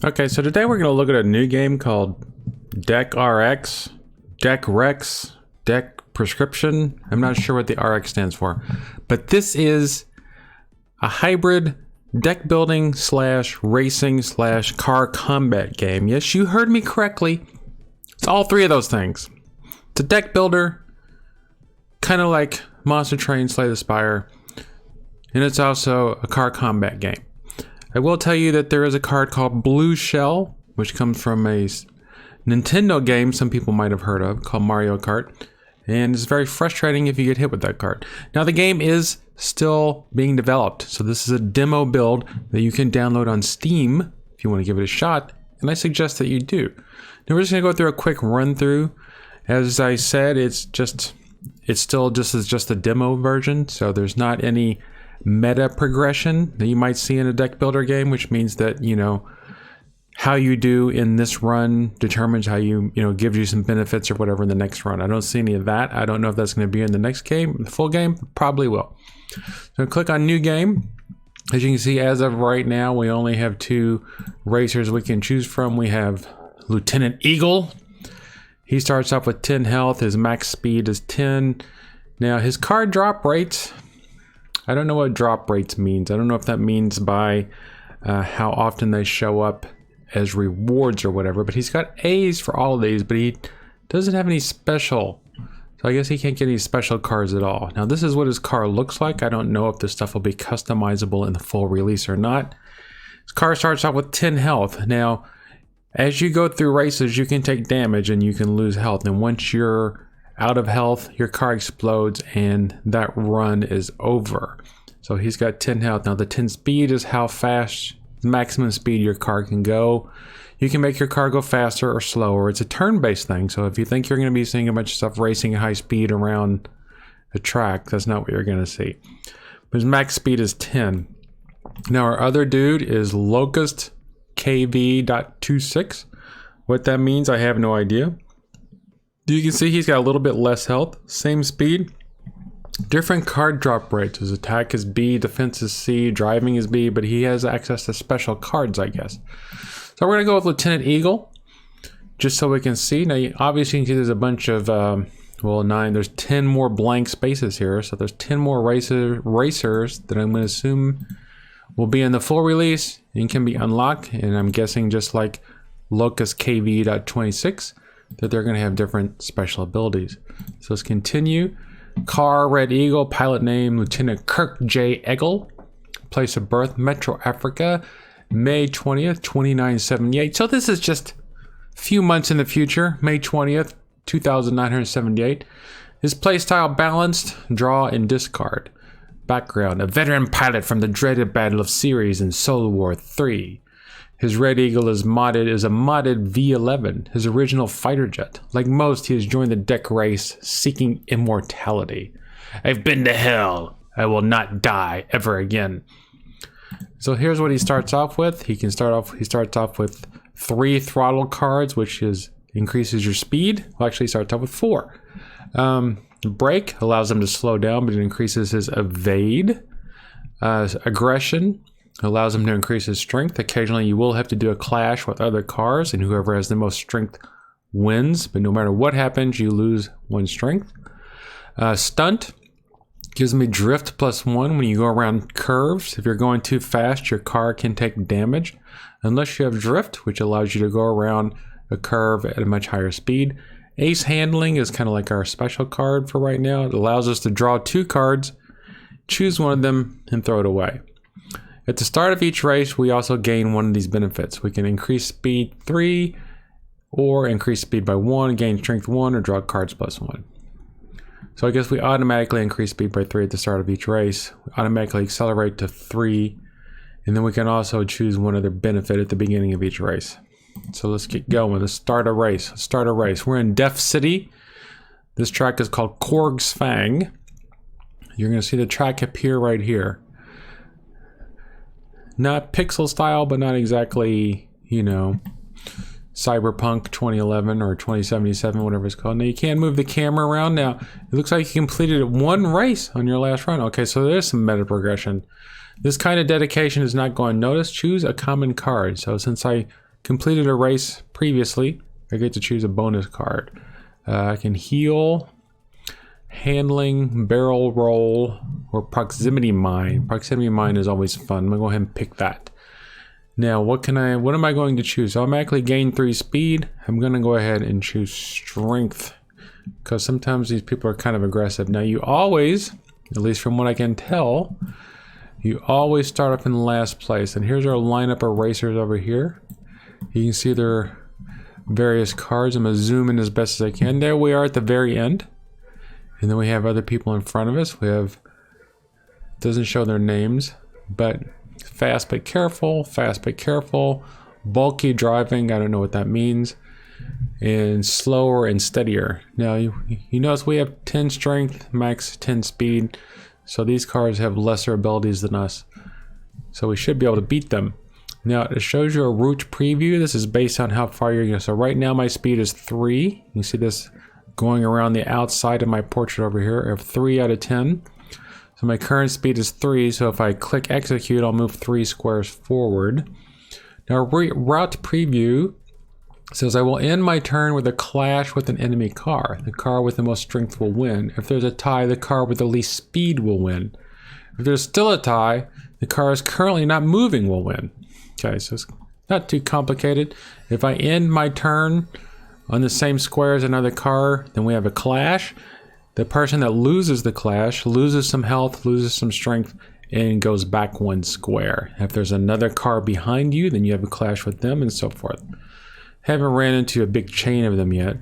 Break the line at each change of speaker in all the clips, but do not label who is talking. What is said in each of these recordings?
Okay, so today we're going to look at a new game called DeckRX, DeckRX, Deck Prescription. I'm not sure what the RX stands for, but this is a hybrid deck building slash racing slash car combat game. Yes, you heard me correctly. It's all three of those things. It's a deck builder, kind of like Monster Train Slay the Spire, and it's also a car combat game. I will tell you that there is a card called Blue Shell, which comes from a Nintendo game some people might have heard of called Mario Kart, and it's very frustrating if you get hit with that card. Now the game is still being developed, so this is a demo build that you can download on Steam if you want to give it a shot, and I suggest that you do. Now we're just going to go through a quick run through. As I said, it's still just a demo version, so there's not any meta progression that you might see in a deck builder game, which means that, you know, how you do in this run determines how you gives you some benefits or whatever in the next run. I don't see any of that. I don't know if that's going to be in the next game, the full game, probably will. So click on new game. As you can see, as of right now, we only have 2 racers we can choose from. We have Lieutenant Eagle. He starts off with 10 health. His max speed is 10. Now his card drop rates, I don't know what drop rates means. I don't know if that means by how often they show up as rewards or whatever, but he's got A's for all of these, but he doesn't have any special. So I guess he can't get any special cards at all. Now this is what his car looks like. I don't know if this stuff will be customizable in the full release or not. His car starts out with 10 health. Now, as you go through races, you can take damage and you can lose health. And once you're out of health, your car explodes and that run is over. So he's got 10 health. Now the 10 speed is how fast, maximum speed your car can go. You can make your car go faster or slower. It's a turn-based thing. So if you think you're going to be seeing a bunch of stuff racing at high speed around a track, that's not what you're going to see. But his max speed is 10. Now our other dude is Locust KV.26. What that means, I have no idea. You can see he's got a little bit less health, same speed, different card drop rates. His attack is B, defense is C, driving is B, but he has access to special cards, I guess. So we're gonna go with Lieutenant Eagle, just so we can see. Now, obviously you can see there's a bunch of, there's 10 more blank spaces here. So there's 10 more racers that I'm gonna assume will be in the full release and can be unlocked. And I'm guessing just like Locust KV.26, that they're going to have different special abilities. So let's continue. Car, Red Eagle, pilot name, Lieutenant Kirk J. Eggle, place of birth, Metro Africa, May 20th, 2978. So this is just a few months in the future, May 20th, 2978. His playstyle balanced, draw and discard. Background, a veteran pilot from the dreaded Battle of Ceres in Solar War 3. His Red Eagle is a modded V11, his original fighter jet. Like most, he has joined the deck race seeking immortality. I've been to hell. I will not die ever again. So here's what he starts off with. He starts off with 3 throttle cards, which increases your speed. Well, actually, he starts off with 4. Brake allows him to slow down, but it increases his evade. Aggression allows him to increase his strength. Occasionally you will have to do a clash with other cars, and whoever has the most strength wins, but no matter what happens, you lose 1 strength. Stunt gives me drift +1 when you go around curves. If you're going too fast, your car can take damage, unless you have drift, which allows you to go around a curve at a much higher speed. Ace handling is kind of like our special card for right now. It allows us to draw 2 cards, choose one of them, and throw it away. At the start of each race, we also gain one of these benefits. We can increase speed 3, or increase speed by 1, gain strength 1, or draw cards +1. So I guess we automatically increase speed by 3 at the start of each race. We automatically accelerate to 3, and then we can also choose one other benefit at the beginning of each race. So let's get going. Let's start a race. We're in Deaf City. This track is called Korg's Fang. You're going to see the track appear right here. Not pixel style, but not exactly, Cyberpunk 2011 or 2077, whatever it's called. Now you can't move the camera around. Now it looks like you completed 1 race on your last run. Okay, so there's some meta progression. This kind of dedication is not going noticed. Choose a common card. So since I completed a race previously, I get to choose a bonus card. I can heal, handling, barrel roll, or proximity mine. Proximity mine is always fun. I'm gonna go ahead and pick that. Now, what am I going to choose? Automatically gain 3 speed. I'm gonna go ahead and choose strength, because sometimes these people are kind of aggressive. Now, you always, at least from what I can tell, you always start up in last place. And here's our lineup of racers over here. You can see their various cards. I'm gonna zoom in as best as I can. There we are at the very end. And then we have other people in front of us. We have, doesn't show their names, but fast but careful, bulky driving, I don't know what that means, and slower and steadier. Now you notice we have 10 strength, max 10 speed, so these cars have lesser abilities than us. So we should be able to beat them. Now it shows you a route preview. This is based on how far you're going. So right now my speed is 3. You can see this going around the outside of my portrait over here. I have 3 out of 10. So my current speed is 3. So if I click execute, I'll move 3 squares forward. Now route preview says I will end my turn with a clash with an enemy car. The car with the most strength will win. If there's a tie, the car with the least speed will win. If there's still a tie, the car is currently not moving will win. Okay, so it's not too complicated. If I end my turn on the same square as another car, then we have a clash. The person that loses the clash loses some health, loses some strength, and goes back 1 square. If there's another car behind you, then you have a clash with them, and so forth. Haven't ran into a big chain of them yet,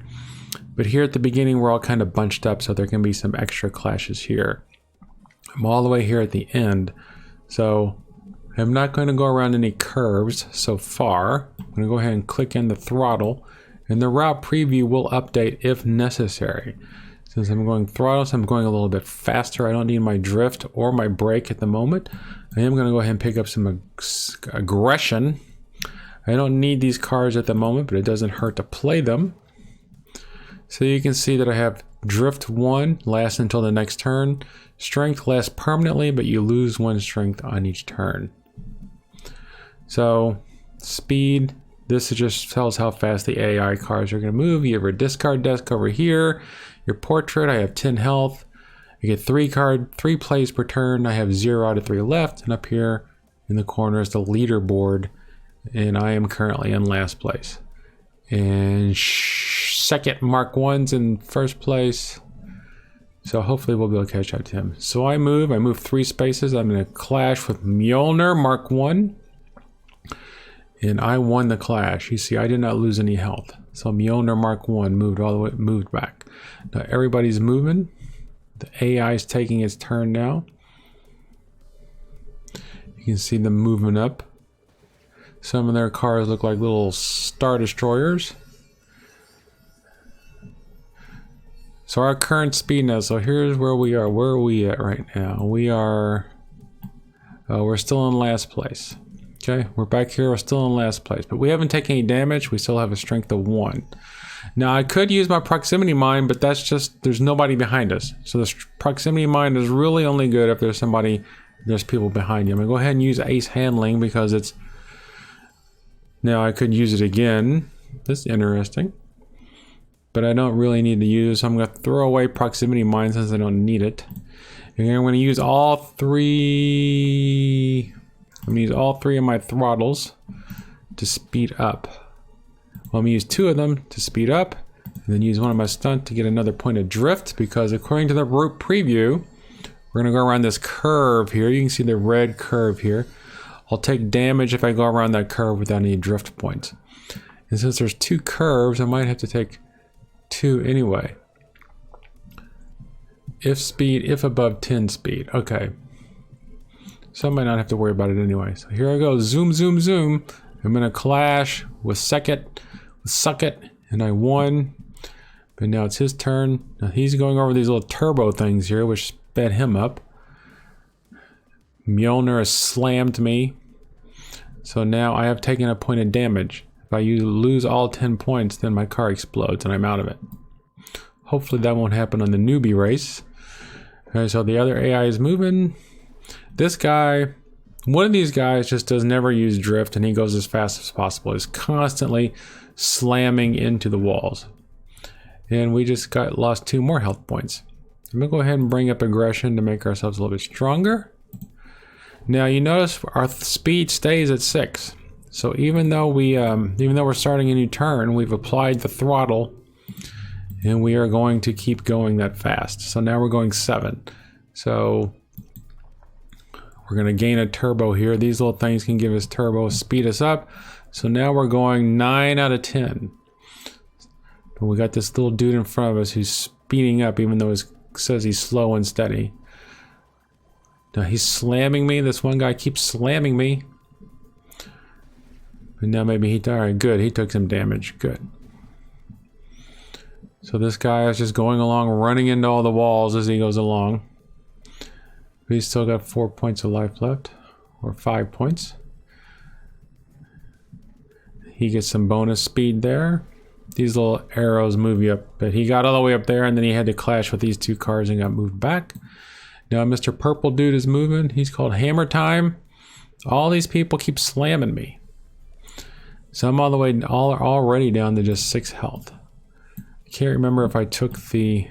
but here at the beginning we're all kind of bunched up, so there can be some extra clashes here. I'm all the way here at the end, so I'm not going to go around any curves so far. I'm going to go ahead and click in the throttle, and the route preview will update if necessary. Since I'm going throttle, so I'm going a little bit faster. I don't need my drift or my brake at the moment. I am going to go ahead and pick up some aggression. I don't need these cars at the moment, but it doesn't hurt to play them. So you can see that I have drift 1, lasts until the next turn. Strength lasts permanently, but you lose 1 strength on each turn. So speed, this just tells how fast the AI cars are going to move. You have a discard desk over here. Your portrait, I have 10 health. You get 3 plays per turn. I have 0 out of 3 left. And up here in the corner is the leaderboard. And I am currently in last place. And second, Mark 1's in first place. So hopefully we'll be able to catch up to him. So I move 3 spaces. I'm going to clash with Mjolnir, Mark 1. And I won the clash. You see, I did not lose any health. So Mjolnir Mark 1 moved back. Now everybody's moving. The AI is taking its turn now. You can see them moving up. Some of their cars look like little Star Destroyers. So our current speed now, so here's where we are. Where are we at right now? We're still in last place. Okay, we're back here, we're still in last place, but we haven't taken any damage. We still have a strength of 1. Now I could use my proximity mine, but that's just, there's nobody behind us. So the proximity mine is really only good if there's people behind you. I'm gonna go ahead and use ace handling because it's, now I could use it again. This is interesting, but I don't really need to use it, so I'm gonna throw away proximity mine since I don't need it. And I'm gonna use all 3, I'm gonna use all 3 of my throttles to speed up. Well, I'm gonna use 2 of them to speed up, and then use one of my stunt to get another point of drift, because according to the route preview, we're gonna go around this curve here. You can see the red curve here. I'll take damage if I go around that curve without any drift points. And since there's 2 curves, I might have to take 2 anyway. If above 10 speed, okay. So I might not have to worry about it anyway. So here I go, zoom, zoom, zoom. I'm gonna clash with Suckit, and I won. But now it's his turn. Now he's going over these little turbo things here, which sped him up. Mjolnir has slammed me. So now I have taken a point of damage. If I lose all 10 points, then my car explodes and I'm out of it. Hopefully that won't happen on the newbie race. Alright, so the other AI is moving. This guy One of these guys just does never use drift, and he goes as fast as possible. He's constantly slamming into the walls. And we just lost 2 more health points. I'm gonna go ahead and bring up aggression to make ourselves a little bit stronger. Now you notice our speed stays at 6. So even though we're starting a new turn, we've applied the throttle, and we are going to keep going that fast. So now we're going 7. So we're going to gain a turbo here. These little things can give us turbo, speed us up. So now we're going 9 out of 10. But we got this little dude in front of us who's speeding up, even though it says he's slow and steady. Now he's slamming me. This one guy keeps slamming me. And now maybe he died. All right, good. He took some damage. Good. So this guy is just going along, running into all the walls as he goes along. He's still got 4 points of life left, or 5 points. He gets some bonus speed there. These little arrows move you up, but he got all the way up there, and then he had to clash with these 2 cars and got moved back. Now Mr. Purple Dude is moving. He's called Hammer Time. All these people keep slamming me. So I'm all the way, already down to just 6 health. I can't remember if I took the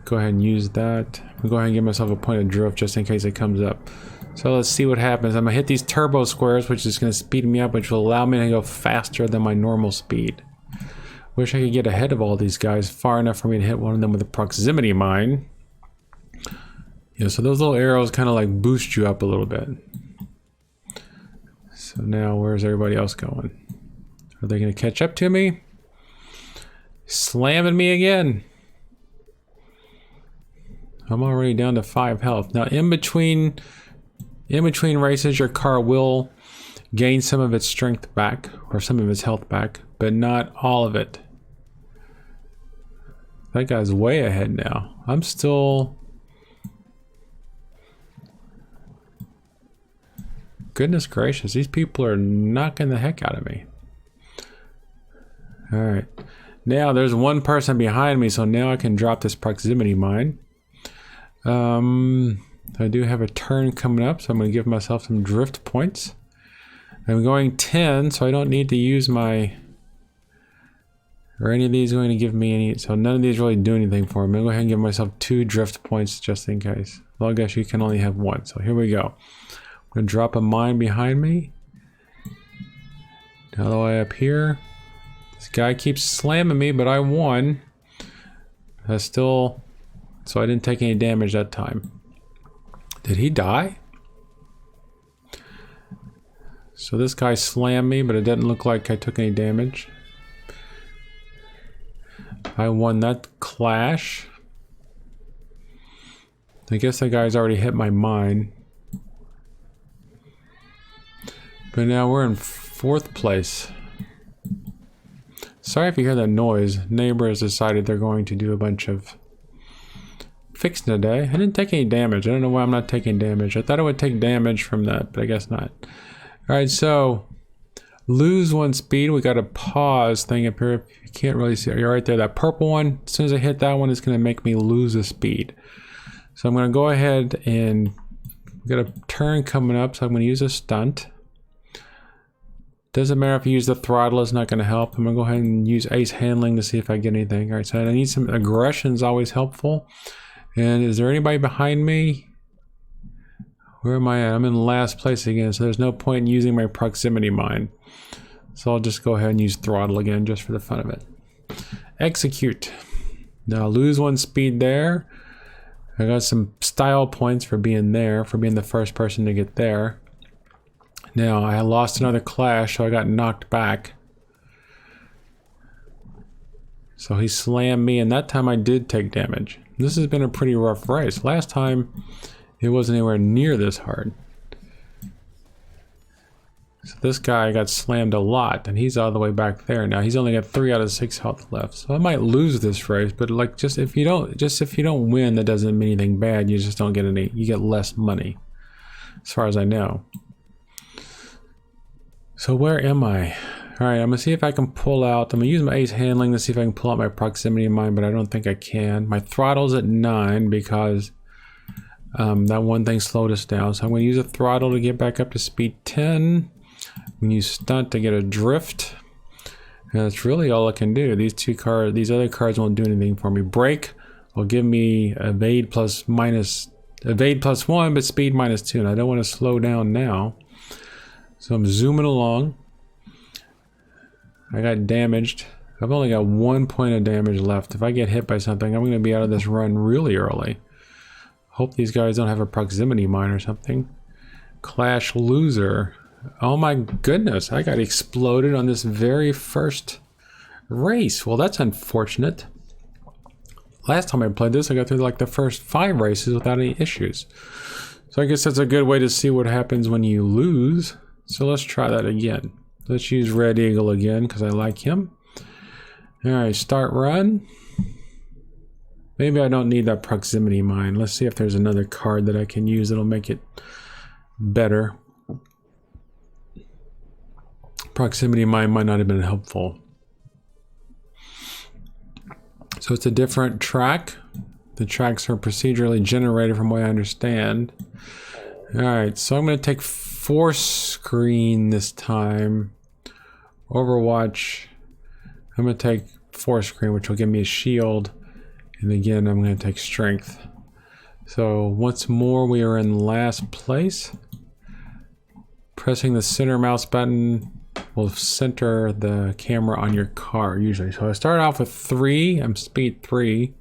go ahead and use that. I'll go ahead and give myself a point of drift just in case it comes up. So let's see what happens. I'm gonna hit these turbo squares, which is gonna speed me up, which will allow me to go faster than my normal speed. Wish I could get ahead of all these guys far enough for me to hit one of them with a proximity mine. Yeah, so those little arrows kind of like boost you up a little bit. So now where's everybody else going? Are they gonna catch up to me? Slamming me again. I'm already down to 5 health. Now in between races, your car will gain some of its strength back, or some of its health back, but not all of it. That guy's way ahead now. I'm still... Goodness gracious, these people are knocking the heck out of me. Alright. Now there's one person behind me, so now I can drop this proximity mine. I do have a turn coming up, so I'm going to give myself some drift points. I'm going 10, so I don't need to use my... Are any of these going to give me any... So none of these really do anything for me. I'm going to go ahead and give myself 2 drift points just in case. Well, I guess you can only have 1, so here we go. I'm going to drop a mine behind me. All the way up here. This guy keeps slamming me, but I won. I still... So I didn't take any damage that time. Did he die? So this guy slammed me, but it doesn't look like I took any damage. I won that clash. I guess that guy's already hit my mine. But now we're in 4th place. Sorry if you hear that noise. Neighbor has decided they're going to do a bunch of fixing today. I didn't take any damage. I don't know why I'm not taking damage. I thought I would take damage from that, but I guess not. Alright, so lose 1 speed. We got a pause thing up here. You can't really see it. You're right there. That purple one, as soon as I hit that one, it's going to make me lose a speed. So I'm going to go ahead and we got a turn coming up, so I'm going to use a stunt. Doesn't matter if you use the throttle, it's not going to help. I'm going to go ahead and use ace handling to see if I get anything. Alright, so I need some aggression, is always helpful. And is there anybody behind me? Where am I at? I'm in last place again, so there's no point in using my proximity mine. So I'll just go ahead and use throttle again, just for the fun of it. Execute. Now lose 1 speed there. I got some style points for being there, for being the first person to get there. Now I lost another clash, so I got knocked back. So he slammed me, and that time I did take damage. This has been a pretty rough race. Last time, it wasn't anywhere near this hard. So this guy got slammed a lot, and he's all the way back there now. He's only got 3 out of 6 health left. So I might lose this race, but like just if you don't win, that doesn't mean anything bad. You just don't get any. You get less money, as far as I know. So where am I? Alright, I'm gonna see if I can pull out. I'm gonna use my ace handling to see if I can pull out my proximity mine, but I don't think I can. My throttle's at 9 because that one thing slowed us down. So I'm gonna use a throttle to get back up to speed 10. I'm gonna use stunt to get a drift. And that's really all I can do. These other cards won't do anything for me. Brake will give me evade plus 1, but speed -2. And I don't want to slow down now. So I'm zooming along. I got damaged. I've only got 1 point of damage left. If I get hit by something, I'm going to be out of this run really early. Hope these guys don't have a proximity mine or something. Clash loser. Oh my goodness, I got exploded on this very first race. Well, that's unfortunate. Last time I played this, I got through like the first 5 races without any issues. So I guess that's a good way to see what happens when you lose. So let's try that again. Let's use Red Eagle again because I like him. Alright, start run. Maybe I don't need that proximity mine. Let's see if there's another card that I can use that'll make it better. Proximity mine might not have been helpful. So it's a different track. The tracks are procedurally generated from what I understand. Alright, so I'm going to take Force Screen this time. Overwatch. I'm going to take Force Screen, which will give me a shield. And again, I'm going to take Strength. So once more, we are in last place. Pressing the center mouse button will center the camera on your car usually. So I start off with 3. I'm speed 3.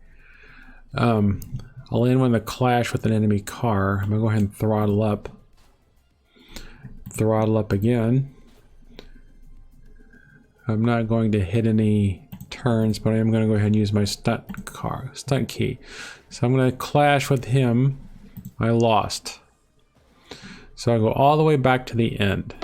I'll end with a clash with an enemy car. I'm going to go ahead and throttle up. Throttle up again. I'm not going to hit any turns, but I am going to go ahead and use my stunt key. So I'm going to clash with him. I lost. So I go all the way back to the end.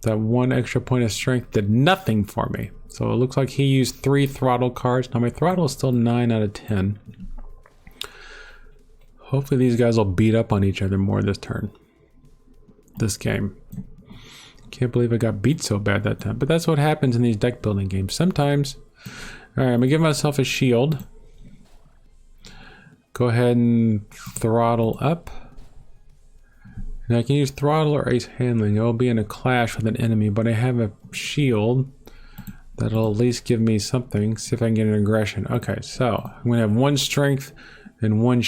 That 1 extra point of strength did nothing for me. So it looks like he used 3 throttle cards. Now my throttle is still 9 out of 10. Hopefully these guys will beat up on each other more this turn. This game. Can't believe I got beat so bad that time. But that's what happens in these deck building games. Sometimes. Alright, I'm going to give myself a shield. Go ahead and throttle up. And I can use throttle or ace handling. I will be in a clash with an enemy, but I have a shield. That'll at least give me something. See if I can get an aggression. Okay, so I'm going to have 1 strength and 1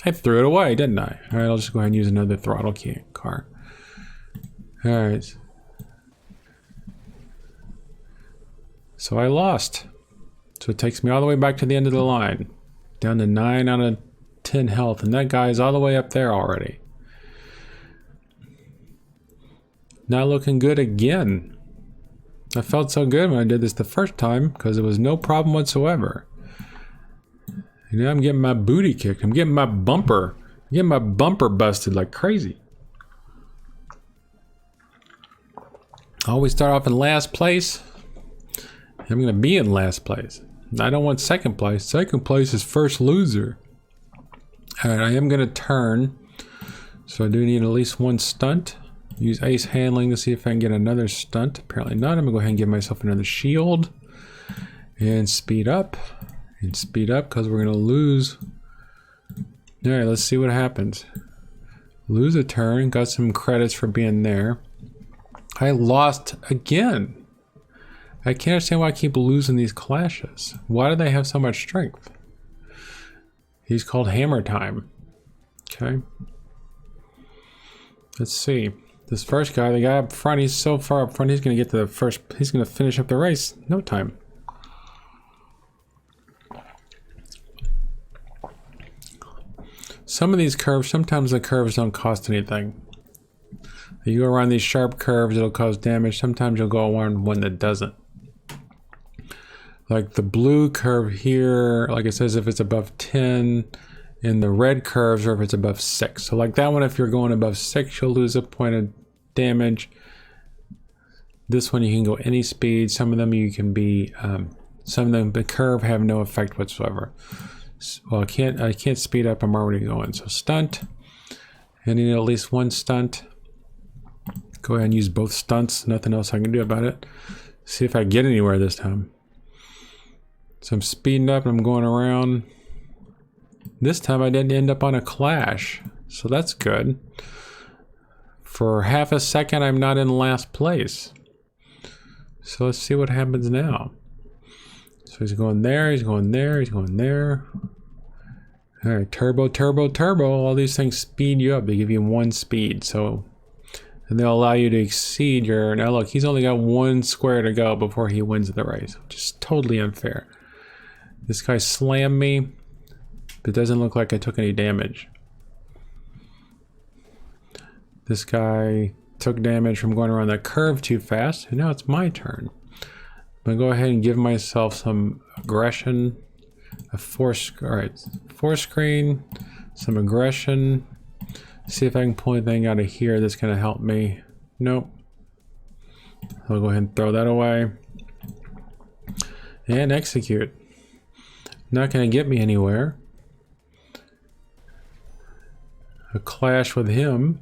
I threw it away, didn't I? Alright, I'll just go ahead and use another throttle key car. Alright. So I lost. So it takes me all the way back to the end of the line. Down to 9 out of 10 health. And that guy's all the way up there already. Not looking good again. I felt so good when I did this the first time because it was no problem whatsoever. And now I'm getting my booty kicked. I'm getting my bumper. I'm getting my bumper busted like crazy. I always start off in last place. I'm going to be in last place. I don't want second place. Second place is first loser. Alright, I am going to turn. So I do need at least 1 stunt. Use ace handling to see if I can get another stunt. Apparently not. I'm going to go ahead and give myself another shield. And speed up. And speed up because we're going to lose. Alright, let's see what happens. Lose a turn. Got some credits for being there. I lost again. I can't understand why I keep losing these clashes. Why do they have so much strength? He's called Hammer Time. Okay. Let's see. This first guy, the guy up front, he's so far up front, he's going to get to the first, he's going to finish up the race. No time. Some of these curves, sometimes the curves don't cost anything. You go around these sharp curves, it'll cause damage. Sometimes you'll go around one that doesn't. Like the blue curve here, like it says if it's above 10, and the red curves are if it's above 6. So like that one, if you're going above 6, you'll lose a point of damage. This one you can go any speed. Some of them you can be, some of them, the curve have no effect whatsoever. Well, I can't speed up, I'm already going. So stunt, I need at least 1 stunt. Go ahead and use both stunts. Nothing else I can do about it. See if I get anywhere this time. So I'm speeding up and I'm going around. This time I didn't end up on a clash, so that's good. For half a second I'm not in last place. So let's see what happens now. So he's going there, he's going there, he's going there. Alright, turbo, turbo, turbo. All these things speed you up. They give you 1 speed, so... And they'll allow you to exceed your... Now look, he's only got 1 square to go before he wins the race, which is totally unfair. This guy slammed me, but it doesn't look like I took any damage. This guy took damage from going around that curve too fast, and now it's my turn. I'm gonna go ahead and give myself some aggression. Alright, force screen, some aggression. See if I can pull anything out of here that's gonna help me. Nope. I'll go ahead and throw that away. And execute. Not gonna get me anywhere. A clash with him.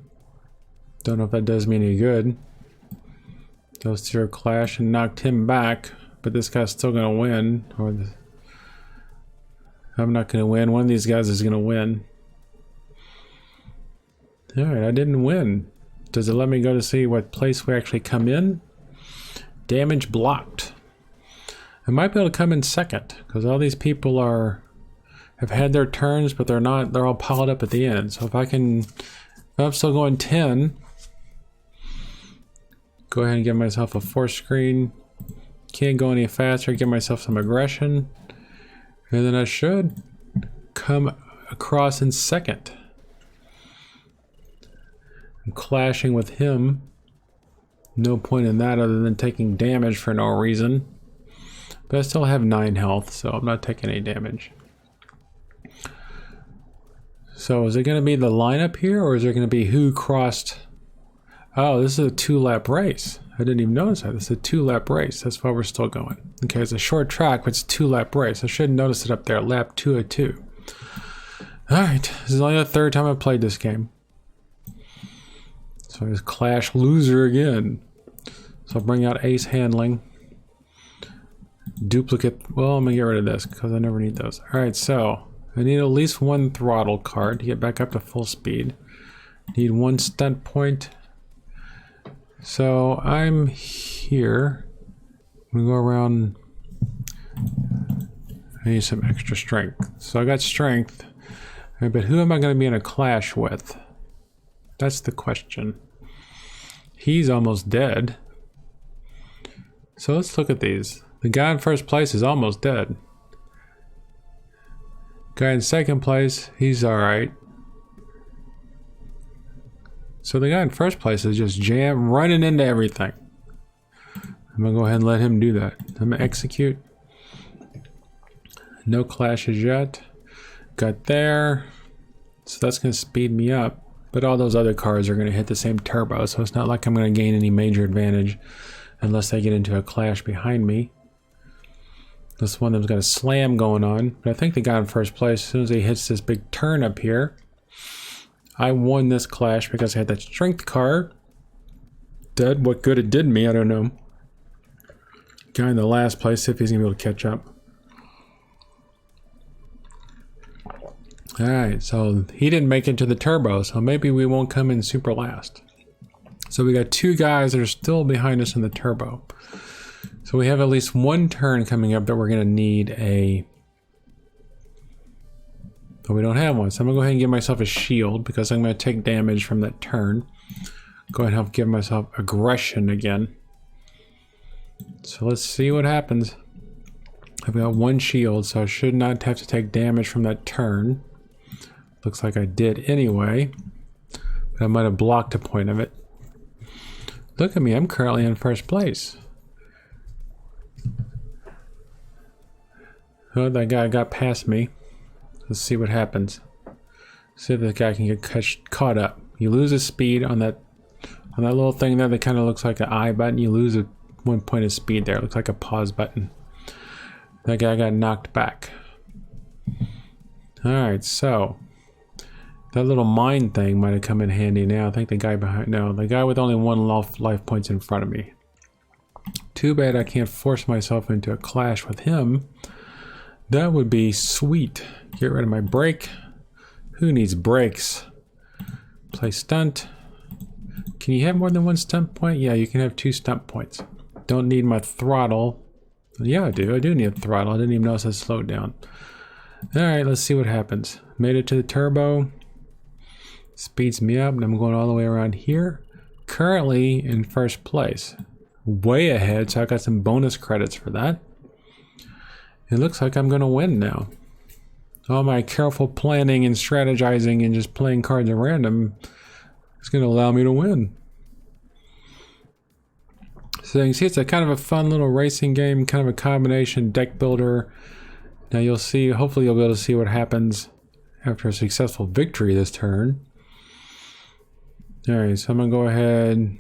Don't know if that does me any good. Those two are clash and knocked him back, but this guy's still gonna win. I'm not gonna win. One of these guys is gonna win. Alright, I didn't win. Does it let me go to see what place we actually come in? Damage blocked. I might be able to come in second, because all these people have had their turns, but they're all piled up at the end. So if I'm still going 10, go ahead and give myself a force screen. Can't go any faster, give myself some aggression. And then I should come across in second. I'm clashing with him. No point in that other than taking damage for no reason. But I still have 9 health, so I'm not taking any damage. So is it going to be the lineup here, or is there going to be who crossed? Oh, this is a 2-lap race. I didn't even notice that. This is a 2-lap race. That's why we're still going. Okay, it's a short track, but it's a 2-lap race. I should notice it up there, lap 202. Alright, this is only the 3rd time I've played this game. So I just clash loser again. So I'll bring out ace handling. Duplicate, well, I'm gonna get rid of this because I never need those. Alright, so I need at least 1 throttle card to get back up to full speed. Need 1 stunt point. So I'm here. I'm gonna go around. I need some extra strength. So I got strength. Right, but who am I gonna be in a clash with? That's the question. He's almost dead. So let's look at these. The guy in first place is almost dead. Guy in second place, he's alright. So the guy in first place is just running into everything. I'm gonna go ahead and let him do that. I'm gonna execute. No clashes yet. Got there. So that's gonna speed me up. But all those other cars are gonna hit the same turbo, so it's not like I'm gonna gain any major advantage unless they get into a clash behind me. This one of them's got a slam going on, but I think the guy in first place, as soon as he hits this big turn up here, I won this clash because I had that strength card. Dead, what good it did me, I don't know. Guy in the last place, see if he's gonna be able to catch up. Alright, so he didn't make it to the turbo, so maybe we won't come in super last. So we got 2 guys that are still behind us in the turbo. So we have at least 1 turn coming up that we're going to need but we don't have one. So I'm going to go ahead and give myself a shield because I'm going to take damage from that turn. Go ahead and help give myself aggression again. So let's see what happens. I've got 1 shield, so I should not have to take damage from that turn. Looks like I did anyway. But I might have blocked a point of it. Look at me, I'm currently in first place. Oh, that guy got past me. Let's see what happens. See if this guy can get caught up. You lose a speed on that little thing there that kind of looks like an I button. You lose 1 point of speed there. It looks like a pause button. That guy got knocked back. Alright, so That little mine thing might have come in handy now. I think the guy behind, no, the guy with only 1 life points in front of me. Too bad I can't force myself into a clash with him. That would be sweet. Get rid of my brake. Who needs brakes? Play stunt. Can you have more than 1 stunt point? Yeah, you can have 2 stunt points. Don't need my throttle. Yeah, I do. I do need a throttle. I didn't even notice I slowed down. Alright, let's see what happens. Made it to the turbo. Speeds me up, and I'm going all the way around here. Currently in first place. Way ahead, so I got some bonus credits for that. It looks like I'm going to win now. All my careful planning and strategizing and just playing cards at random is going to allow me to win. So you can see it's a kind of a fun little racing game, kind of a combination deck builder. Now you'll see, hopefully you'll be able to see what happens after a successful victory this turn. Alright, so I'm going to go ahead,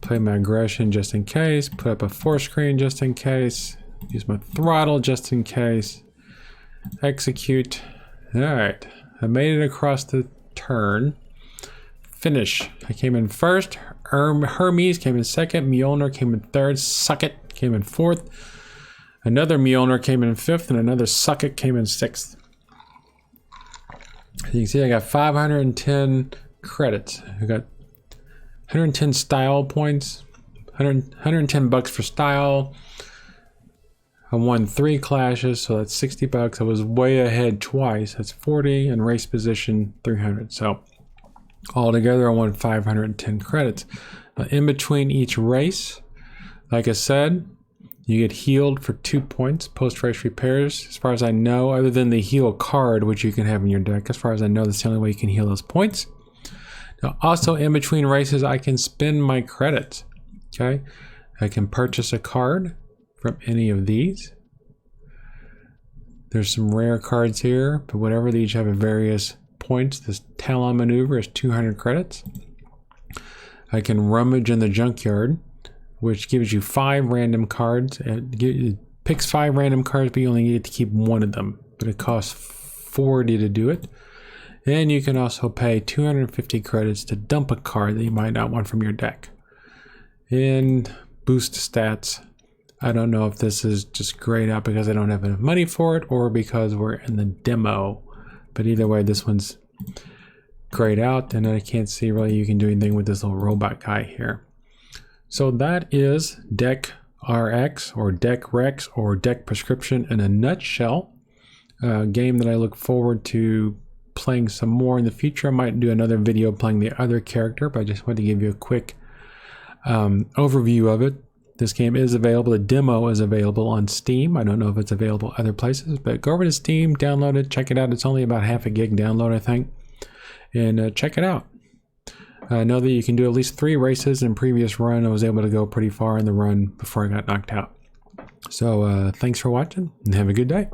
play my aggression just in case, put up a 4-screen just in case, use my throttle just in case, execute. Alright, I made it across the turn. Finish. I came in first, Hermes came in second, Mjolnir came in third, Suckit came in fourth, another Mjolnir came in fifth, and another Suckit came in sixth. As you can see, I got 510 credits. I got 110 style points, 110 bucks for style. I won 3 clashes, so that's 60 bucks. I was way ahead twice. That's 40, and race position 300. So altogether, I won 510 credits. Now, in between each race, like I said, you get healed for 2 points, post-race repairs. As far as I know, other than the heal card, which you can have in your deck, as far as I know, that's the only way you can heal those points. Now, also in between races, I can spend my credits. Okay, I can purchase a card from any of these. There's some rare cards here, but whatever, they each have a various points. This Talon maneuver is 200 credits. I can rummage in the junkyard, which gives you 5 random cards. It picks 5 random cards, but you only get to keep 1 of them. But it costs 40 to do it. And you can also pay 250 credits to dump a card that you might not want from your deck. And boost stats. I don't know if this is just grayed out because I don't have enough money for it, or because we're in the demo. But either way, this one's grayed out, and I can't see really you can do anything with this little robot guy here. So that is DeckRX or DeckRX or Deck Prescription in a nutshell. A game that I look forward to playing some more in the future. I might do another video playing the other character, but I just wanted to give you a quick overview of it. This game is available. The demo is available on Steam. I don't know if it's available other places, but go over to Steam, download it, check it out. It's only about half a gig download, I think, and check it out. I know that you can do at least 3 races. In previous run, I was able to go pretty far in the run before I got knocked out. So thanks for watching and have a good day.